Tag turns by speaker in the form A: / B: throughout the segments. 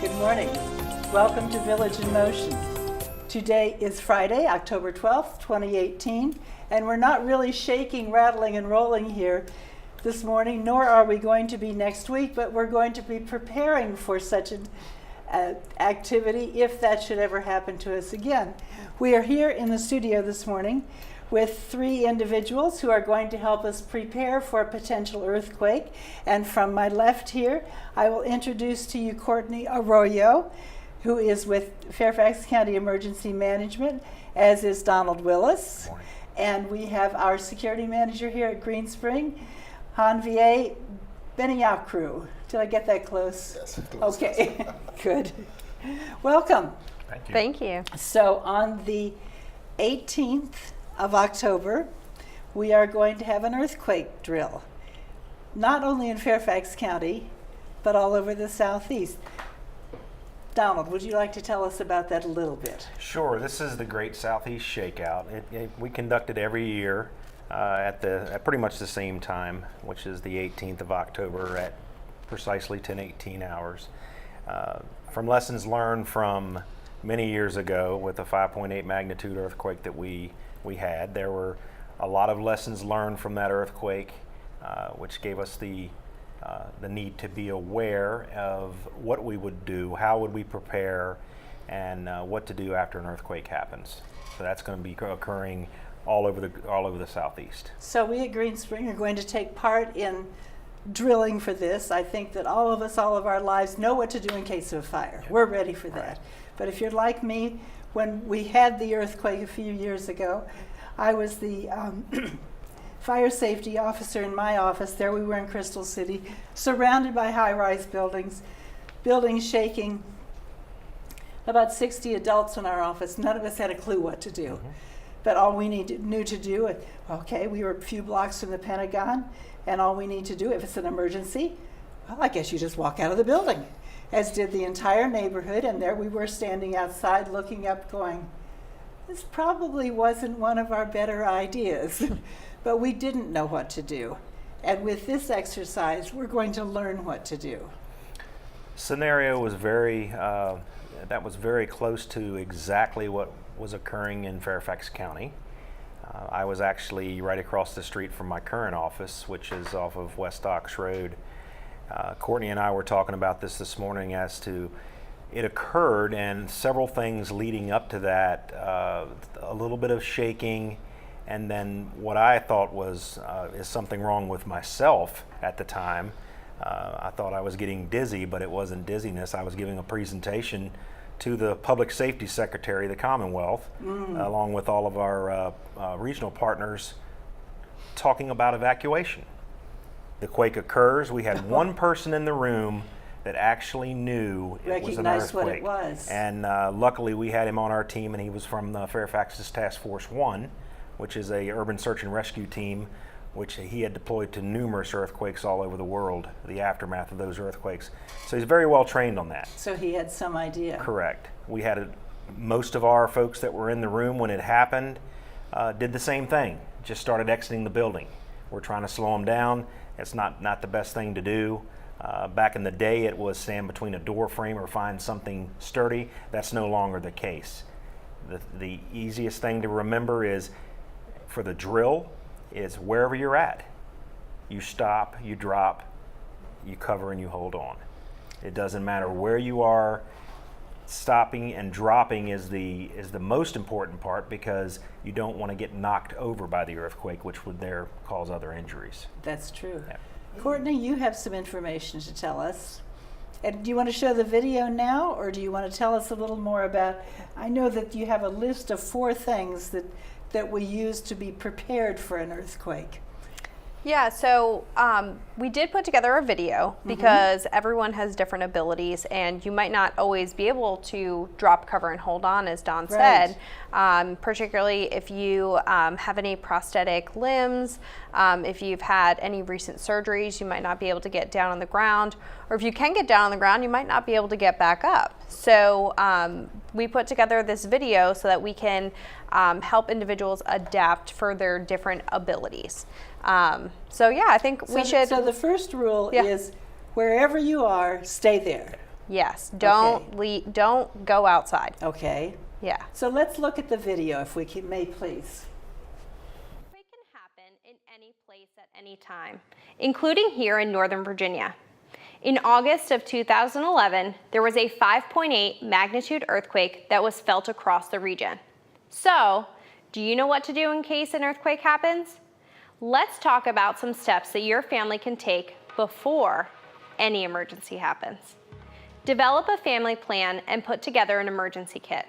A: Good morning. Welcome to Village in Motion. Today is Friday, October 12th, 2018, and we're not really shaking, rattling, and rolling here this morning, nor are we going to be next week, but we're going to be preparing for such an activity if that should ever happen to us again. We are here in the studio this morning with three individuals who are going to help us prepare for a potential earthquake. And from my left here, I will introduce to you Courtney Arroyo, who is with Fairfax County Emergency Management, as is Donald Willis.
B: Morning.
A: And we have our security manager here at Green Spring, Janvier Beniakrou. Did I get that close?
B: Yes.
A: Okay, good. Welcome.
B: Thank you.
C: Thank you.
A: So on the 18th of October, we are going to have an earthquake drill, not only in Fairfax County, but all over the southeast. Donald, would you like to tell us about that a little bit?
B: Sure. This is the Great Southeast Shakeout. We conduct it every year at pretty much the same time, which is the 18th of October at precisely 10:18 hours. From lessons learned from many years ago with a 5.8 magnitude earthquake that we had, there were a lot of lessons learned from that earthquake, which gave us the need to be aware of what we would do, how would we prepare, and what to do after an earthquake happens. So that's going to be occurring all over the southeast.
A: So we at Green Spring are going to take part in drilling for this. I think that all of us, all of our lives, know what to do in case of a fire. We're ready for that. But if you're like me, when we had the earthquake a few years ago, I was the fire safety officer in my office. There we were in Crystal City, surrounded by high-rise buildings shaking. About 60 adults in our office. None of us had a clue what to do. But all we knew to do, okay, we were a few blocks from the Pentagon, and all we need to do, if it's an emergency, well, I guess you just walk out of the building, as did the entire neighborhood. And there we were standing outside looking up going, this probably wasn't one of our better ideas. But we didn't know what to do. And with this exercise, we're going to learn what to do.
B: Scenario was very close to exactly what was occurring in Fairfax County. I was actually right across the street from my current office, which is off of West Ox Road. Courtney and I were talking about this morning as to it occurred, and several things leading up to that, a little bit of shaking, and then what I thought was is something wrong with myself at the time. I thought I was getting dizzy, but it wasn't dizziness. I was giving a presentation to the Public Safety Secretary of the Commonwealth, along with all of our regional partners, talking about evacuation. The quake occurs. We had one person in the room that actually knew it was an earthquake.
A: Recognized what it was.
B: And luckily we had him on our team, and he was from Fairfax's Task Force 1, which is a urban search and rescue team, which he had deployed to numerous earthquakes all over the world, the aftermath of those earthquakes. So he's very well trained on that.
A: So he had some idea.
B: Correct. We had most of our folks that were in the room when it happened did the same thing, just started exiting the building. We're trying to slow them down. It's not the best thing to do. Back in the day, it was stand between a door frame or find something sturdy. That's no longer the case. The easiest thing to remember is, for the drill, is wherever you're at, you stop, you drop, you cover, and you hold on. It doesn't matter where you are. Stopping and dropping is the most important part, because you don't want to get knocked over by the earthquake, which would cause other injuries.
A: That's true.
B: Yeah.
A: Courtney, you have some information to tell us. And do you want to show the video now, or do you want to tell us a little more about, I know that you have a list of 4 things that we use to be prepared for an earthquake.
C: Yeah, so we did put together a video because everyone has different abilities, and you might not always be able to drop, cover, and hold on, as Don said, particularly if you have any prosthetic limbs, if you've had any recent surgeries, you might not be able to get down on the ground, or if you can get down on the ground, you might not be able to get back up. So we put together this video so that we can help individuals adapt for their different abilities. So yeah, I think we should.
A: So the first rule is, wherever you are, stay there.
C: Yes, don't go outside.
A: Okay.
C: Yeah.
A: So let's look at the video if we may, please.
C: Earthquake can happen in any place at any time, including here in Northern Virginia. In August of 2011, there was a 5.8 magnitude earthquake that was felt across the region. So, do you know what to do in case an earthquake happens? Let's talk about some steps that your family can take before any emergency happens. Develop a family plan and put together an emergency kit.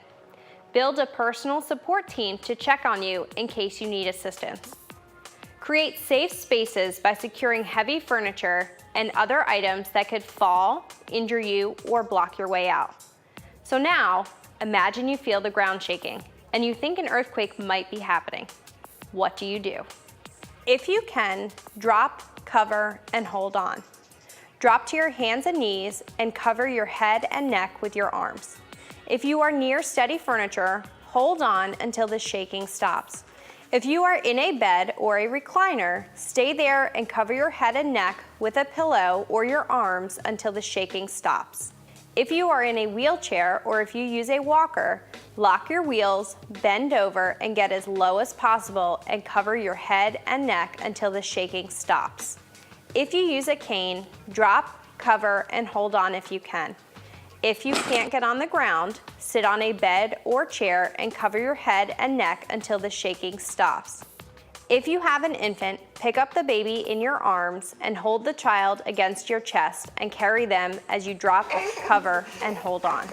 C: Build a personal support team to check on you in case you need assistance. Create safe spaces by securing heavy furniture and other items that could fall, injure you, or block your way out. So now, imagine you feel the ground shaking and you think an earthquake might be happening. What do you do? If you can, drop, cover, and hold on. Drop to your hands and knees and cover your head and neck with your arms. If you are near steady furniture, hold on until the shaking stops. If you are in a bed or a recliner, stay there and cover your head and neck with a pillow or your arms until the shaking stops. If you are in a wheelchair or if you use a walker, lock your wheels, bend over, and get as low as possible and cover your head and neck until the shaking stops. If you use a cane, drop, cover, and hold on if you can. If you can't get on the ground, sit on a bed or chair and cover your head and neck until the shaking stops. If you have an infant, pick up the baby in your arms and hold the child against your chest and carry them as you drop, cover, and hold on.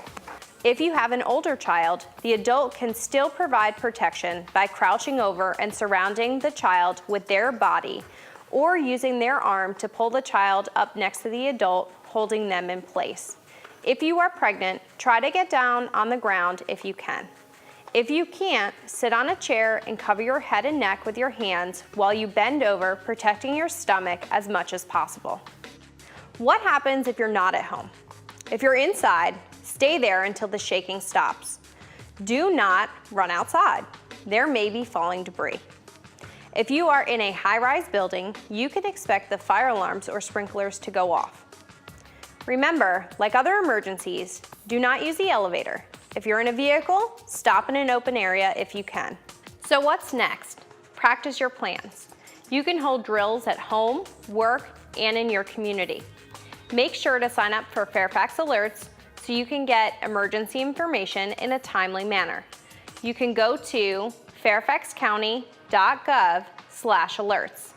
C: If you have an older child, the adult can still provide protection by crouching over and surrounding the child with their body or using their arm to pull the child up next to the adult, holding them in place. If you are pregnant, try to get down on the ground if you can. If you can't, sit on a chair and cover your head and neck with your hands while you bend over, protecting your stomach as much as possible. What happens if you're not at home? If you're inside, stay there until the shaking stops. Do not run outside. There may be falling debris. If you are in a high-rise building, you can expect the fire alarms or sprinklers to go off. Remember, like other emergencies, do not use the elevator. If you're in a vehicle, stop in an open area if you can. So what's next? Practice your plans. You can hold drills at home, work, and in your community. Make sure to sign up for Fairfax alerts so you can get emergency information in a timely manner. You can go to fairfaxcounty.gov/alerts.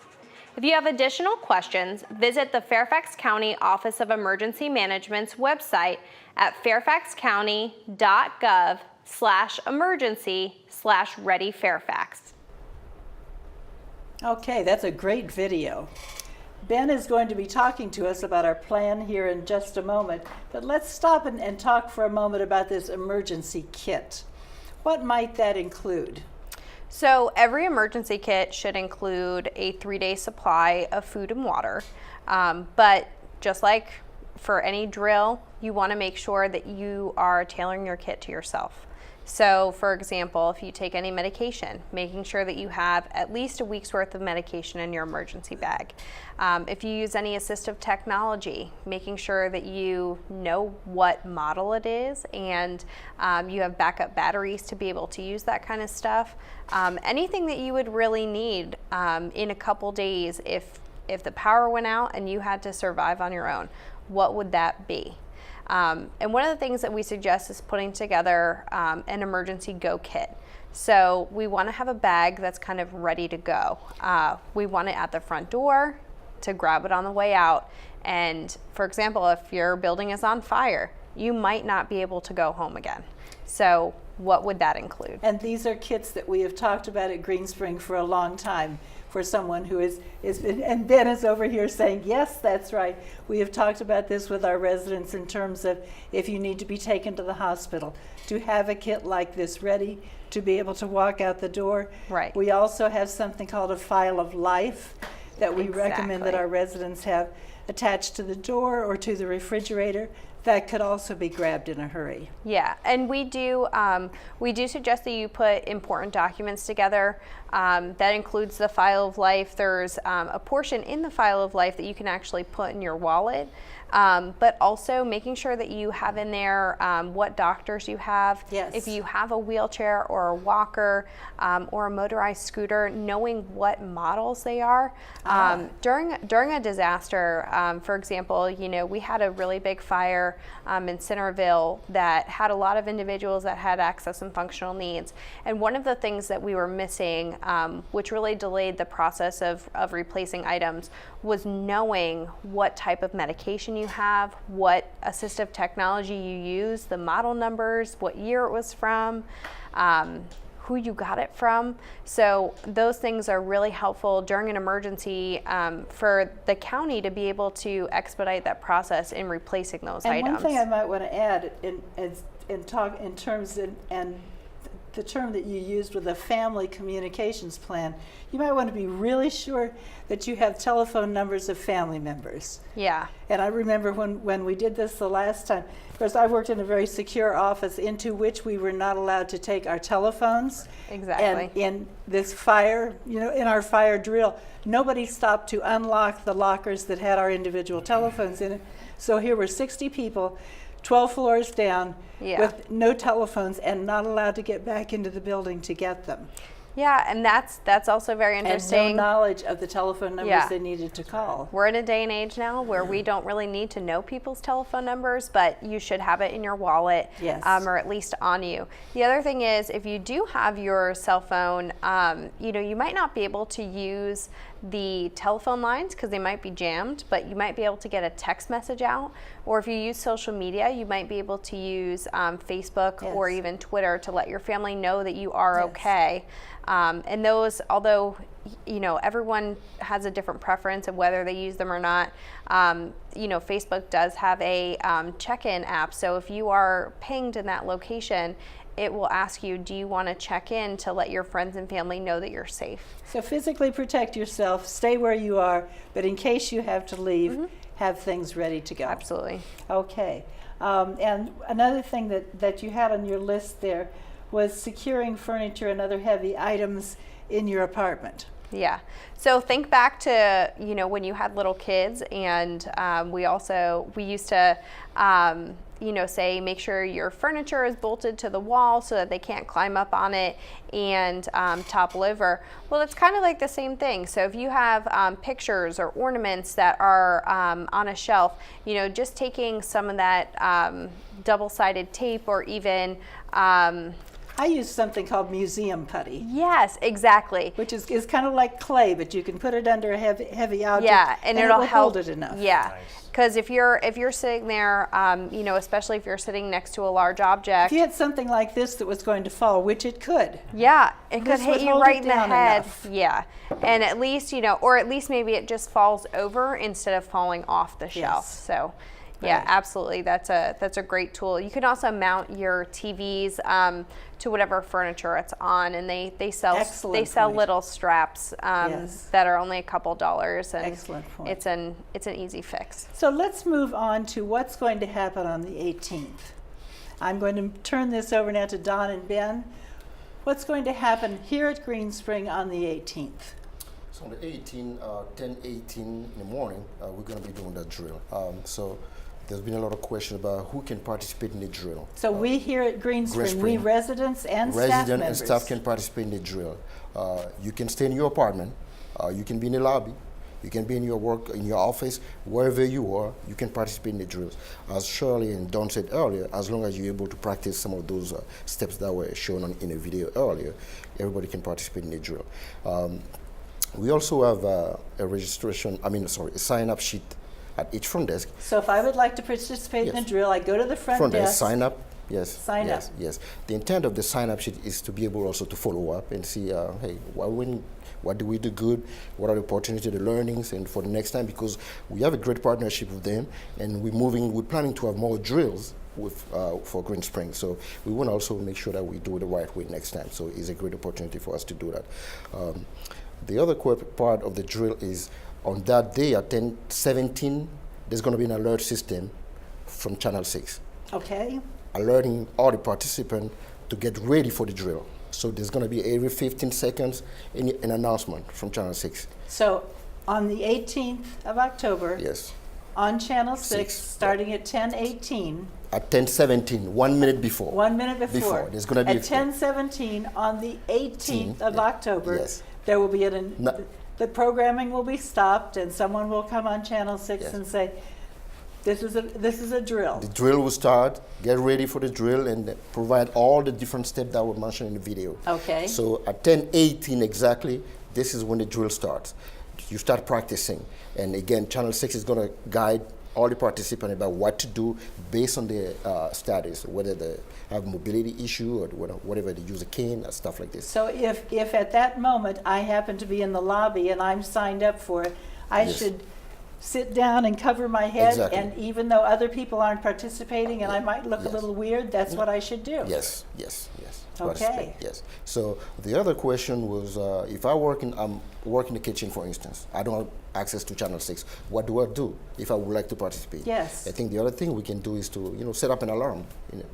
C: If you have additional questions, visit the Fairfax County Office of Emergency Management's website at fairfaxcounty.gov/emergency/readyfairfax.
A: Okay, that's a great video. Ben is going to be talking to us about our plan here in just a moment, but let's stop and talk for a moment about this emergency kit. What might that include?
C: So every emergency kit should include a 3-day supply of food and water, but just like for any drill, you want to make sure that you are tailoring your kit to yourself. So for example, if you take any medication, making sure that you have at least a week's worth of medication in your emergency bag. If you use any assistive technology, making sure that you know what model it is and you have backup batteries to be able to use that kind of stuff. Anything that you would really need in a couple days if the power went out and you had to survive on your own, what would that be? And one of the things that we suggest is putting together an emergency go kit. So we want to have a bag that's kind of ready to go. We want it at the front door to grab it on the way out. And for example, if your building is on fire, you might not be able to go home again. So what would that include?
A: And these are kits that we have talked about at Green Spring for a long time. For someone who is and Ben is over here saying, yes, that's right. We have talked about this with our residents in terms of if you need to be taken to the hospital, to have a kit like this ready to be able to walk out the door.
C: Right.
A: We also have something called a file of life that we recommend that our residents have attached to the door or to the refrigerator. That could also be grabbed in a hurry.
C: Yeah, and we do suggest that you put important documents together. That includes the file of life. There's a portion in the file of life that you can actually put in your wallet. but also making sure that you have in there what doctors you have.
A: Yes.
C: If you have a wheelchair or a walker or a motorized scooter, knowing what models they are. During a disaster, for example, we had a really big fire in Centerville that had a lot of individuals that had access and functional needs. And one of the things that we were missing, which really delayed the process of replacing items, was knowing what type of medication you have, what assistive technology you use, the model numbers, what year it was from, who you got it from. So those things are really helpful during an emergency for the county to be able to expedite that process in replacing those items.
A: And one thing I might want to add in terms and the term that you used with a family communications plan, you might want to be really sure that you have telephone numbers of family members.
C: Yeah.
A: And I remember when we did this the last time, of course, I worked in a very secure office into which we were not allowed to take our telephones.
C: Exactly.
A: And in this fire, in our fire drill, nobody stopped to unlock the lockers that had our individual telephones in it. So here were 60 people, 12 floors down, with no telephones and not allowed to get back into the building to get them.
C: Yeah, and that's also very interesting.
A: And no knowledge of the telephone numbers they needed to call.
C: We're in a day and age now where we don't really need to know people's telephone numbers, but you should have it in your wallet, or at least on you. The other thing is, if you do have your cell phone, you might not be able to use the telephone lines because they might be jammed, but you might be able to get a text message out. Or if you use social media, you might be able to use Facebook or even Twitter to let your family know that you are okay. And those, although everyone has a different preference of whether they use them or not, Facebook does have a check-in app. So if you are pinged in that location, it will ask you, do you want to check in to let your friends and family know that you're safe?
A: So physically protect yourself, stay where you are, but in case you have to leave, have things ready to go.
C: Absolutely.
A: Okay. And another thing that you had on your list there was securing furniture and other heavy items in your apartment.
C: Yeah. So think back to, when you had little kids, and we used to, say make sure your furniture is bolted to the wall so that they can't climb up on it and topple over. Well, it's kind of like the same thing. So if you have pictures or ornaments that are on a shelf, just taking some of that double-sided tape or even
A: I use something called museum putty.
C: Yes, exactly.
A: Which is kind of like clay, but you can put it under a heavy object.
C: Yeah, and it'll help
A: hold it enough.
C: Yeah, because if you're sitting there, especially if you're sitting next to a large object.
A: If you had something like this that was going to fall, which it could.
C: Yeah, it could hit you right in the head.
A: Enough.
C: Yeah, and at least or at least maybe it just falls over instead of falling off the shelf.
A: Yes.
C: So. Yeah, absolutely. That's a great tool. You can also mount your TVs to whatever furniture it's on, and they sell little straps that are only a couple dollars. And
A: excellent point.
C: It's an easy fix.
A: So let's move on to what's going to happen on the 18th. I'm going to turn this over now to Don and Ben. What's going to happen here at Green Spring on the 18th?
D: So on the 18th, 10:18 in the morning, we're going to be doing that drill. So there's been a lot of questions about who can participate in the drill.
A: So we here at Green Spring, we residents and staff members.
D: And staff can participate in the drill. You can stay in your apartment. You can be in the lobby. You can be in your work, in your office, wherever you are. You can participate in the drills. As Shirley and Don said earlier, as long as you're able to practice some of those steps that were shown in a video earlier, everybody can participate in the drill. We also have a sign-up sheet at each front desk.
A: So if I would like to participate in the drill, I go to the front desk.
D: Sign up. Yes.
A: Sign up.
D: Yes. The intent of the sign-up sheet is to be able also to follow up and see, hey, what do we do good? What are the opportunities, the learnings, and for the next time, because we have a great partnership with them, and we're planning to have more drills for Green Spring. So we want to also make sure that we do it the right way next time. So it's a great opportunity for us to do that. The other part of the drill is on that day at 10:17, there's going to be an alert system from Channel 6.
A: Okay.
D: Alerting all the participants to get ready for the drill. So there's going to be every 15 seconds an announcement from Channel 6.
A: So on the 18th of October,
D: yes,
A: on Channel 6,
D: Six,
A: starting at 10:18.
D: At 10:17, 1 minute before.
A: 1 minute before.
D: There's going to be
A: at 10:17 on the 18th of
D: yeah.
A: October.
D: Yes.
A: There will be
D: No.
A: the programming will be stopped, and someone will come on Channel 6
D: Yes.
A: and say, "This is a drill."
D: The drill will start. Get ready for the drill and provide all the different steps that were mentioned in the video.
A: Okay.
D: So at 10:18 exactly, this is when the drill starts. You start practicing, and again, Channel 6 is going to guide all the participants about what to do based on their status, whether they have mobility issue or whatever they use a cane or stuff like this.
A: So if at that moment I happen to be in the lobby and I'm signed up for it, I
D: Yes.
A: should sit down and cover my head,
D: Exactly.
A: and even though other people aren't participating and I might look a
D: Yes.
A: little weird, that's what I should do.
D: Yes, yes, yes.
A: Okay.
D: Participate, yes. So the other question was, if I'm working in the kitchen, for instance, I don't have access to Channel 6. What do I do if I would like to participate?
A: Yes.
D: I think the other thing we can do is to set up an alarm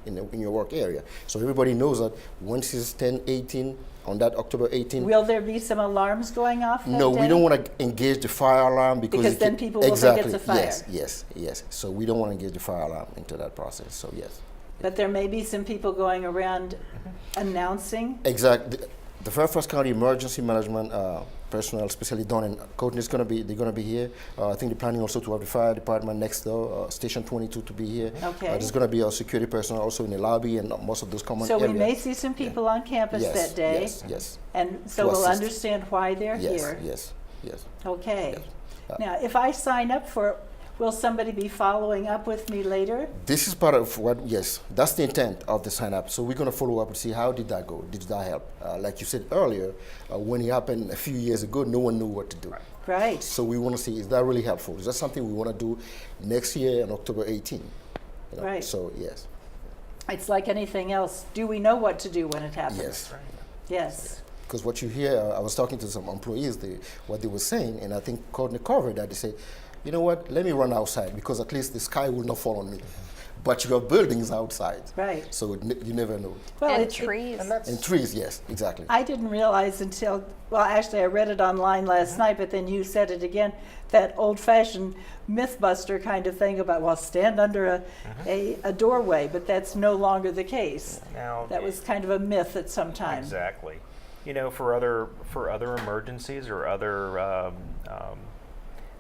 D: in your work area, so everybody knows that once it's 10:18 on that October 18th.
A: Will there be some alarms going off that
D: No,
A: day?
D: we don't want to engage the fire alarm because
A: then people will think it's a fire.
D: Yes. So we don't want to engage the fire alarm into that process. So yes.
A: But there may be some people going around announcing.
D: Exactly. The Fairfax County Emergency Management personnel, especially Don and Courtney, they're going to be here. I think they're planning also to have the fire department next door, Station 22, to be here.
A: Okay.
D: There's going to be our security personnel also in the lobby and most of those common
A: So
D: areas.
A: we may see some people on campus
D: Yes,
A: that day.
D: Yes.
A: And so
D: To
A: we'll
D: assist.
A: understand why they're
D: Yes.
A: here.
D: Yes.
A: Okay.
D: Yes.
A: Now, if I sign up for it, will somebody be following up with me later?
D: This is part of what, yes, that's the intent of the sign up. So we're going to follow up and see how did that go? Did that help? Like you said earlier, when it happened a few years ago, no one knew what to do.
A: Right.
D: So we want to see, is that really helpful? Is that something we want to do next year on October 18?
A: Right.
D: So yes.
A: It's like anything else. Do we know what to do when it happens?
D: Yes.
A: Yes.
D: Because what you hear, I was talking to some employees, what they were saying, and I think Courtney covered that. They say, you know what, let me run outside because at least the sky will not fall on me. But you have buildings outside.
A: Right.
D: So you never know.
A: Well,
C: And
A: it-
C: trees.
D: And trees, yes, exactly.
A: I didn't realize until, well, actually I read it online last night, but then you said it again, that old-fashioned mythbuster kind of thing about, well, stand under a doorway, but that's no longer the case.
B: Now,
A: That was kind of a myth at some time.
B: Exactly. For other emergencies or other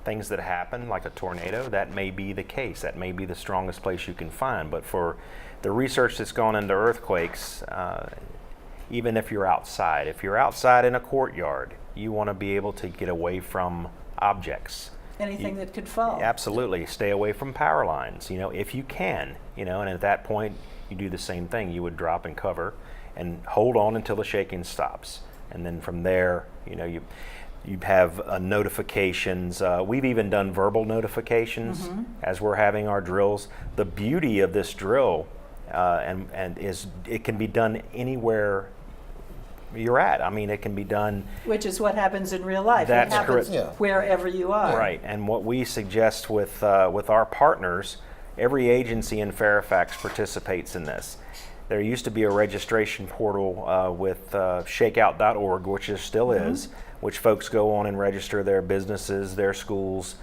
B: things that happen, like a tornado, that may be the case. That may be the strongest place you can find. But for the research that's gone into earthquakes, even if you're outside in a courtyard, you want to be able to get away from objects.
A: Anything that could fall.
B: Absolutely. Stay away from power lines, if you can, and at that point, you do the same thing. You would drop and cover and hold on until the shaking stops. And then from there, you have notifications. We've even done verbal notifications as we're having our drills. The beauty of this drill is it can be done anywhere you're at. I mean, it can be done.
A: Which is what happens in real life.
B: That's
A: it happens
B: correct.
D: Yeah.
A: wherever you are.
B: Right, and what we suggest with our partners, every agency in Fairfax participates in this. There used to be a registration portal with Shakeout.org, which still is, which folks go on and register their businesses, their schools.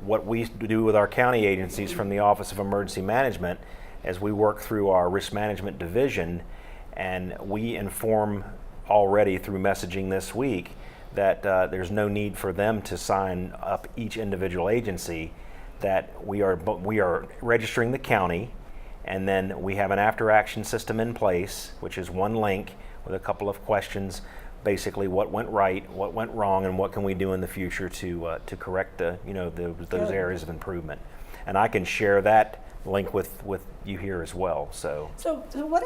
B: What we do with our county agencies from the Office of Emergency Management, as we work through our risk management division, and we inform already through messaging this week that there's no need for them to sign up each individual agency, that we are registering the county, and then we have an after action system in place, which is one link with a couple of questions, basically what went right, what went wrong, and what can we do in the future to correct those
A: Good.
B: areas of improvement. And I can share that link with you here as well. So
A: what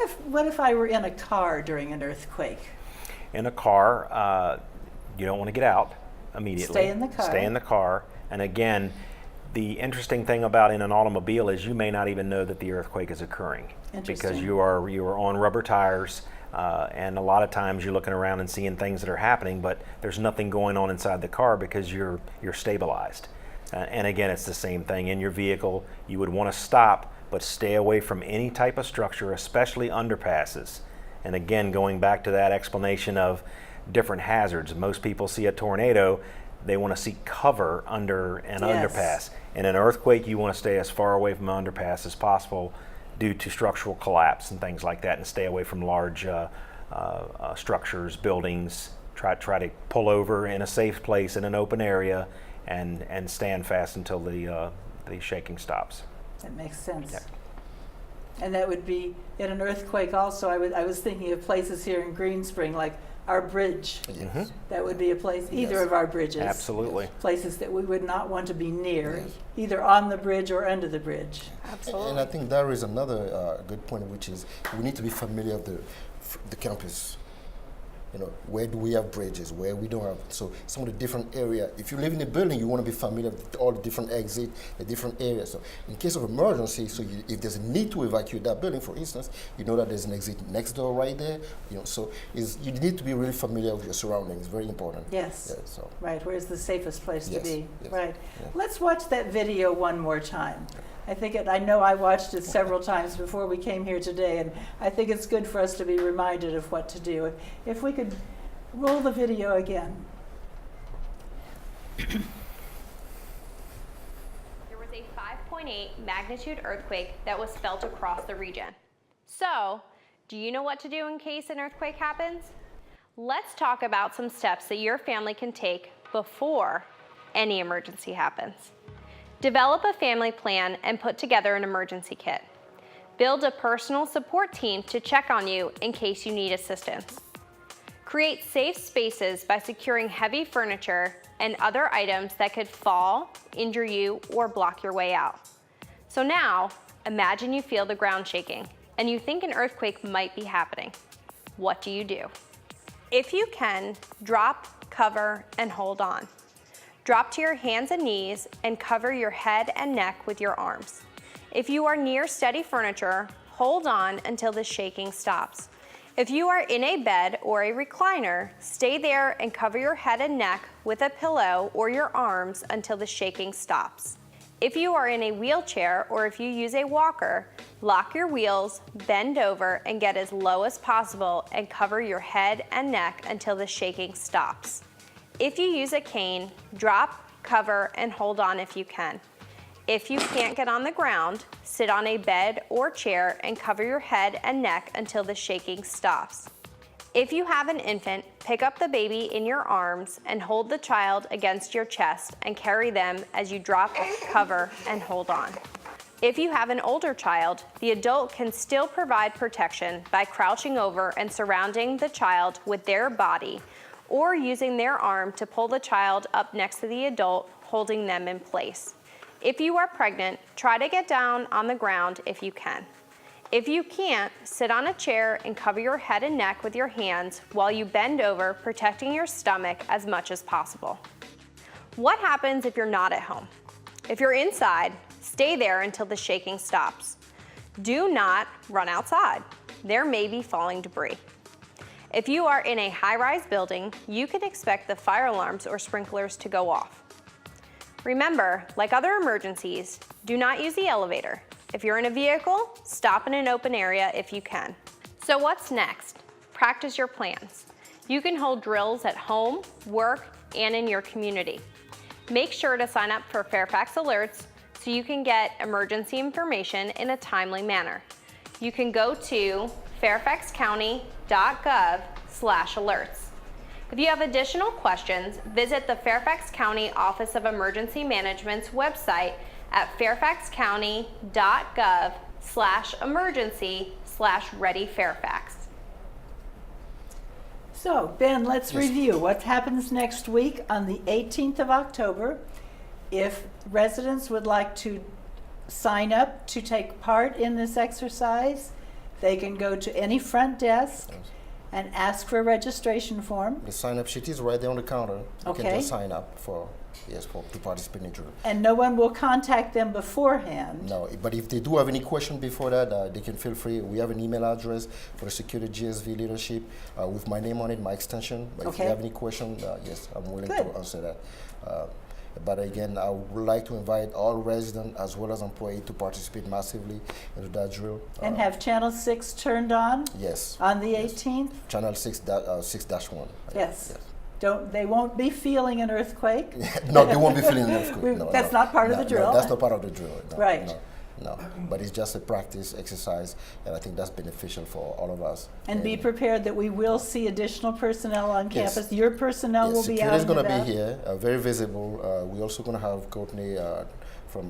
A: if I were in a car during an earthquake?
B: in a car, you don't want to get out immediately.
A: Stay in the car.
B: Stay in the car. And again, the interesting thing about in an automobile is you may not even know that the earthquake is occurring because
A: Interesting.
B: you are on rubber tires, and a lot of times you're looking around and seeing things that are happening, but there's nothing going on inside the car because you're stabilized. And again, it's the same thing in your vehicle. You would want to stop, but stay away from any type of structure, especially underpasses. And again, going back to that explanation of different hazards, most people see a tornado, they want to seek cover under an
A: Yes.
B: underpass. In an earthquake, you want to stay as far away from an underpass as possible due to structural collapse and things like that, and stay away from large structures, buildings. Try to pull over in a safe place in an open area and stand fast until the shaking stops.
A: That makes sense.
B: Yeah.
A: And that would be in an earthquake also. I was thinking of places here in Green Spring, like our bridge.
D: Yes.
A: That would be a place, either
D: Yes.
A: of our bridges.
B: Absolutely.
A: Places that we would not want to be near,
D: Yes.
A: either on the bridge or under the bridge.
C: Absolutely.
D: And I think there is another good point, which is we need to be familiar with the campus. You know, where do we have bridges? Where we don't have? So some of the different area. If you live in a building, you want to be familiar with all the different exits, the different areas. So in case of emergency, if there's a need to evacuate that building, for instance, you know that there's an exit next door right there. You know, so you need to be really familiar with your surroundings. Very important.
A: Yes.
D: Yeah, so.
A: Right, where's the safest place to
D: Yes,
A: be?
D: yes,
A: Right.
D: yeah.
A: Let's watch that video one more time. I know I watched it several times before we came here today, and I think it's good for us to be reminded of what to do. If we could roll the video again.
C: There was a 5.8 magnitude earthquake that was felt across the region. So, do you know what to do in case an earthquake happens? Let's talk about some steps that your family can take before any emergency happens. Develop a family plan and put together an emergency kit. Build a personal support team to check on you in case you need assistance. Create safe spaces by securing heavy furniture and other items that could fall, injure you, or block your way out. So now, imagine you feel the ground shaking and you think an earthquake might be happening. What do you do? If you can, drop, cover, and hold on. Drop to your hands and knees and cover your head and neck with your arms. If you are near steady furniture, hold on until the shaking stops. If you are in a bed or a recliner, stay there and cover your head and neck with a pillow or your arms until the shaking stops. If you are in a wheelchair or if you use a walker, lock your wheels, bend over, and get as low as possible and cover your head and neck until the shaking stops. If you use a cane, drop, cover, and hold on if you can. If you can't get on the ground, sit on a bed or chair and cover your head and neck until the shaking stops. If you have an infant, pick up the baby in your arms and hold the child against your chest and carry them as you drop, cover, and hold on. If you have an older child, the adult can still provide protection by crouching over and surrounding the child with their body, or using their arm to pull the child up next to the adult, holding them in place. If you are pregnant, try to get down on the ground if you can. If you can't, sit on a chair and cover your head and neck with your hands while you bend over, protecting your stomach as much as possible. What happens if you're not at home? If you're inside, stay there until the shaking stops. Do not run outside. There may be falling debris. If you are in a high-rise building, you can expect the fire alarms or sprinklers to go off. Remember, like other emergencies, do not use the elevator. If you're in a vehicle, stop in an open area if you can. So what's next? Practice your plans. You can hold drills at home, work, and in your community. Make sure to sign up for Fairfax alerts so you can get emergency information in a timely manner. You can go to fairfaxcounty.gov/alerts. If you have additional questions, visit the Fairfax County Office of Emergency Management's website at fairfaxcounty.gov/emergency/readyfairfax.
A: So, Ben, let's
D: Yes.
A: review what happens next week on the 18th of October. If residents would like to sign up to take part in this exercise, they can go to any front desk and ask for a registration form.
D: The sign-up sheet is right there on the counter. You
A: Okay.
D: can just sign up to participate in the drill.
A: And no one will contact them beforehand.
D: No, but if they do have any question before that, they can feel free. We have an email address for the Security GSV leadership with my name on it, my extension. But if
A: Okay.
D: you have any question, yes, I'm willing
A: Good.
D: to answer that. But again, I would like to invite all residents as well as employees to participate massively into that drill.
A: And have Channel 6 turned on
D: Yes.
A: on the
D: Yes.
A: 18th?
D: Channel 6-1.
A: Yes. They won't be feeling an earthquake.
D: No, they won't be feeling an earthquake. No,
A: That's not part of the drill.
D: No, that's not part of the drill. No,
A: Right.
D: No, but it's just a practice exercise, and I think that's beneficial for all of us.
A: And be prepared that we will see additional personnel on
D: Yes.
A: campus. Your personnel will be out
D: Security is
A: and
D: going to
A: about.
D: be here, very visible. We're also going to have Courtney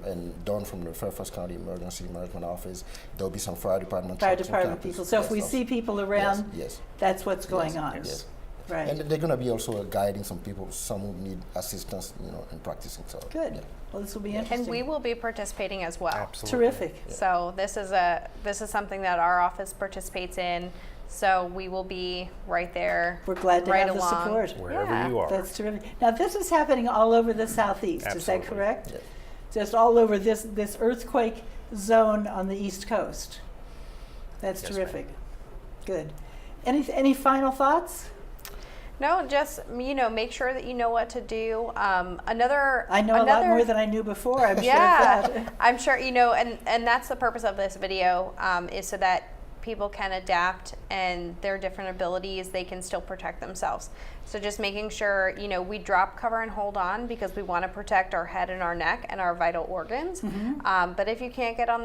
D: and Dawn from the Fairfax County Emergency Management Office. There'll be some fire department
A: Fire
D: trucks on
A: department
D: campus.
A: people. So if we
D: Yes,
A: see people around,
D: yes,
A: that's what's going
D: yes,
A: on.
D: yes.
A: Right.
D: And they're going to be also guiding some people, some who need assistance, in practicing. So
A: Good.
D: yeah.
A: Well, this will be interesting.
C: And we will be participating as well.
B: Absolutely.
A: Terrific.
C: So this is something that our office participates in. So we will be right there.
A: We're glad to
C: right
A: have
C: along.
A: the support.
B: Wherever
C: Yeah.
B: you are.
A: That's terrific. Now, this is happening all over the southeast. Is that
B: Absolutely.
A: correct?
D: Yes.
A: Just all over this earthquake zone on the East Coast. That's
B: Yes,
A: terrific. Good. Any final thoughts?
C: No, just make sure that you know what to do. Another
A: I know a lot more than I knew before. I'm sure
C: yeah,
A: of that.
C: I'm sure and that's the purpose of this video is so that people can adapt and their different abilities, they can still protect themselves. So just making sure we drop, cover, and hold on because we want to protect our head and our neck and our vital organs. But if you can't get on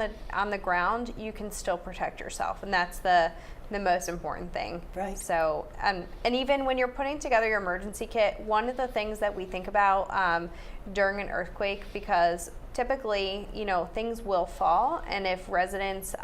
C: the ground, you can still protect yourself, and that's the most important thing.
A: Right.
C: So, and even when you're putting together your emergency kit, one of the things that we think about during an earthquake, because typically, things will fall, and if residents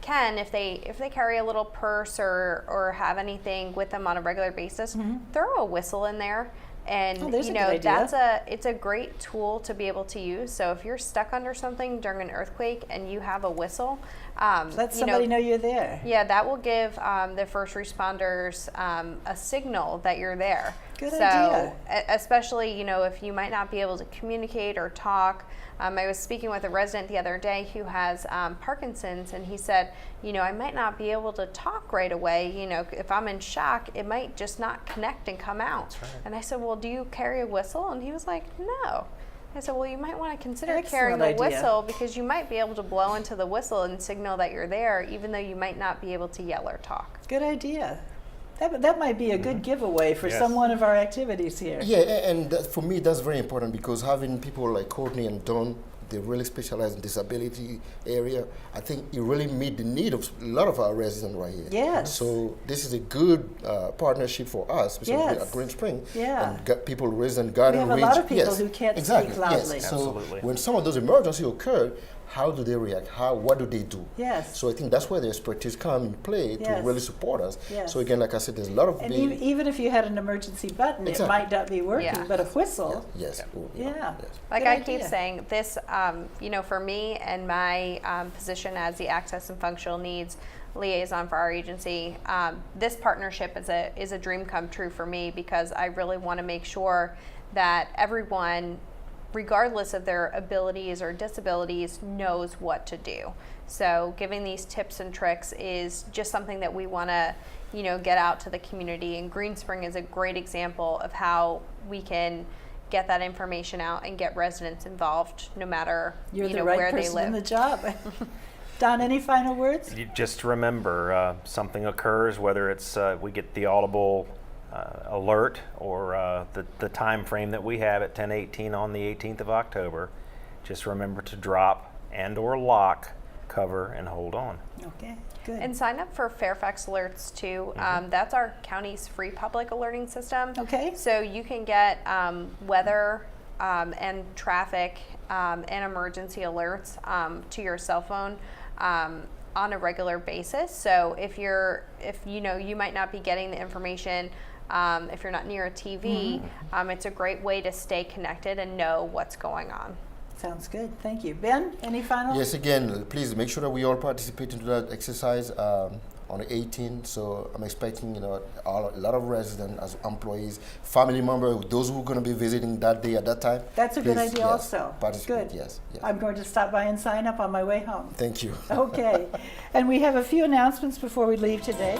C: if they carry a little purse or have anything with them on a regular basis, throw a whistle in there. And
A: there's a good idea.
C: it's a great tool to be able to use. So if you're stuck under something during an earthquake and you have a whistle,
A: Let somebody know you're there.
C: yeah, that will give the first responders a signal that you're there.
A: Good
C: so,
A: idea.
C: Especially, if you might not be able to communicate or talk. I was speaking with a resident the other day who has Parkinson's, and he said, I might not be able to talk right away. If I'm in shock, it might just not connect and come out.
B: That's right.
C: And I said, well, do you carry a whistle? And he was like, no. I said, well, you might want to consider
A: Excellent
C: carrying a
A: idea.
C: whistle because you might be able to blow into the whistle and signal that you're there, even though you might not be able to yell or talk.
A: Good idea. That might be a good giveaway for
B: Yes.
A: some one of our activities here.
D: Yeah, and for me, that's very important because having people like Courtney and Dawn, they really specialize in disability area. I think it really meet the need of a lot of our residents right here.
A: Yes.
D: So this is a good partnership for us, especially
A: Yes.
D: at Green Spring.
A: Yeah.
D: And people, resident garden
A: We have a lot of people who can't
D: exactly,
A: speak loudly.
D: Yes.
B: Absolutely.
D: So when some of those emergencies occur, how do they react? What do they do?
A: Yes.
D: So I think that's where the expertise come in play
A: Yes.
D: to really support us.
A: Yes.
D: So again, like I said, there's a lot of
A: And even if you had an emergency button,
D: Exactly.
A: it might not be working,
C: Yeah.
A: but a whistle.
D: Yes.
A: Yeah.
D: Yes.
C: Like
A: Good
C: I keep
A: idea.
C: saying, this, for me and my position as the Access and Functional Needs Liaison for our agency, this partnership is a dream come true for me because I really want to make sure that everyone, regardless of their abilities or disabilities, knows what to do. So giving these tips and tricks is just something that we want to, get out to the community. And Green Spring is a great example of how we can get that information out and get residents involved no matter
A: You're the right
C: where they
A: person in
C: live.
A: the job. Don, any final words?
B: You just remember, something occurs, whether it's we get the audible alert or the time frame that we have at 10:18 on the 18th of October. Just remember to drop and/or lock, cover, and hold on.
A: Okay, good.
C: And sign up for Fairfax Alerts too. That's our county's free public alerting system.
A: Okay.
C: So you can get weather and traffic and emergency alerts to your cell phone on a regular basis. So if you might not be getting the information if you're not near a TV, it's a great way to stay connected and know what's going on.
A: Sounds good. Thank you. Ben, any final?
D: Yes, again, please make sure that we all participate into that exercise on the 18th. So I'm expecting, a lot of residents, as employees, family members, those who are going to be visiting that day at that time.
A: That's a good
D: please,
A: idea
D: yes,
A: also.
D: Participate.
A: Good.
D: Yes.
A: I'm going to stop by and sign up on my way home.
D: Thank you.
A: Okay. And we have a few announcements before we leave today.